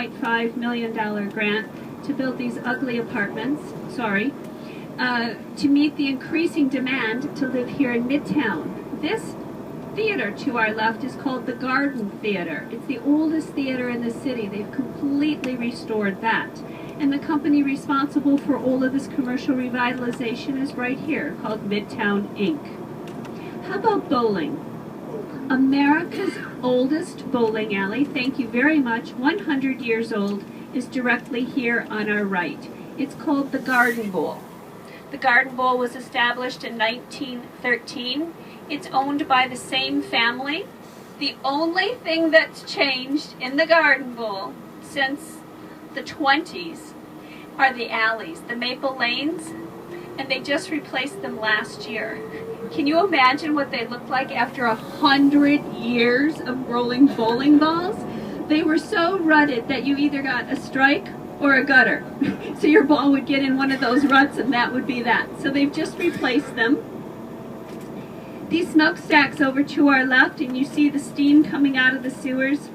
$1.5 million grant to build these ugly apartments, to meet the increasing demand to live here in Midtown. This theater to our left is called the Garden Theater. It's the oldest theater in the city. They've completely restored that. And the company responsible for all of this commercial revitalization is right here, called Midtown Inc. How about bowling? America's oldest bowling alley, thank you very much, 100 years old, is directly here on our right. It's called the Garden Bowl. The Garden Bowl was established in 1913. It's owned by the same family. The only thing that's changed in the Garden Bowl since the 20s are the alleys, the Maple Lanes, and they just replaced them last year. Can you imagine what they looked like after 100 years of rolling bowling balls? They were so rutted that you either got a strike or a gutter. So your ball would get in one of those ruts and that would be that. So they've just replaced them. These smokestacks over to our left, and you see the steam coming out of the sewers.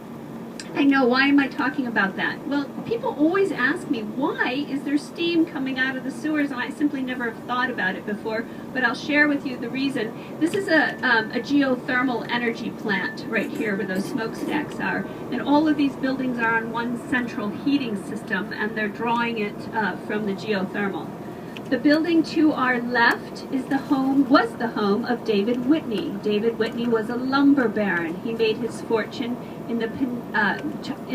I know, why am I talking about that? Well, people always ask me, why is there steam coming out of the sewers? And I simply never have thought about it before, but I'll share with you the reason. This is a geothermal energy plant right here where those smokestacks are. And all of these buildings are on one central heating system, and they're drawing it from the geothermal. The building to our left was the home of David Whitney. David Whitney was a lumber baron. He made his fortune in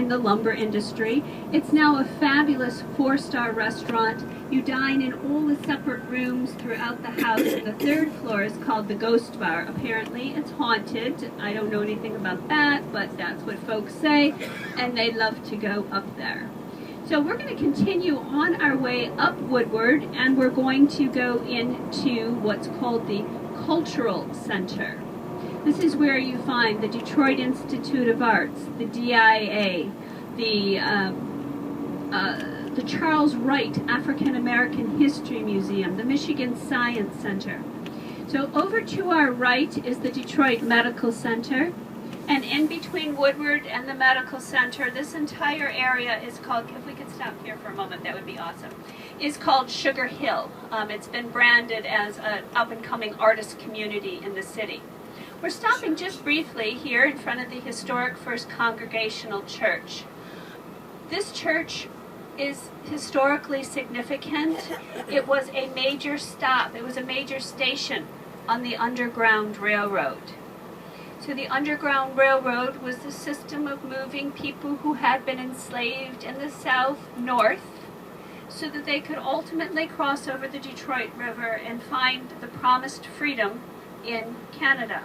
the lumber industry. It's now a fabulous 4-star restaurant. You dine in all the separate rooms throughout the house. And the 3rd floor is called the Ghost Bar. Apparently it's haunted. I don't know anything about that, but that's what folks say, and they love to go up there. So we're going to continue on our way up Woodward, and we're going to go into what's called the Cultural Center. This is where you find the Detroit Institute of Arts, the DIA, the Charles Wright African American History Museum, the Michigan Science Center. So over to our right is the Detroit Medical Center. And in between Woodward and the Medical Center, this entire area is called, if we could stop here for a moment, that would be awesome, is called Sugar Hill. It's been branded as an up-and-coming artist community in the city. We're stopping just briefly here in front of the historic First Congregational Church. This church is historically significant. It was a major stop. It was a major station on the Underground Railroad. So the Underground Railroad was the system of moving people who had been enslaved in the South north so that they could ultimately cross over the Detroit River and find the promised freedom in Canada.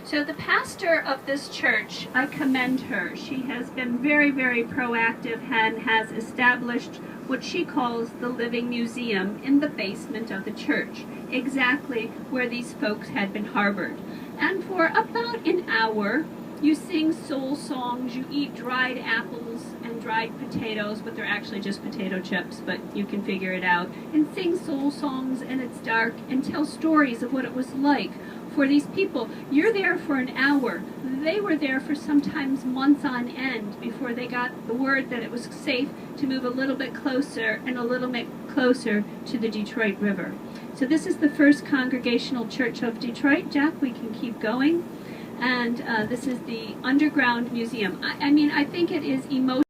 So the pastor of this church, I commend her. She has been very, very proactive and has established what she calls the Living Museum in the basement of the church, exactly where these folks had been harbored. And for about an hour, you sing soul songs, you eat dried apples and dried potatoes, but they're actually just potato chips, but you can figure it out, and sing soul songs, and it's dark, and tell stories of what it was like for these people. You're there for an hour. They were there for sometimes months on end before they got the word that it was safe to move a little bit closer and a little bit closer to the Detroit River. So this is the First Congregational Church of Detroit. Jack, we can keep going. And this is the Underground Museum. I mean, I think it is emotional.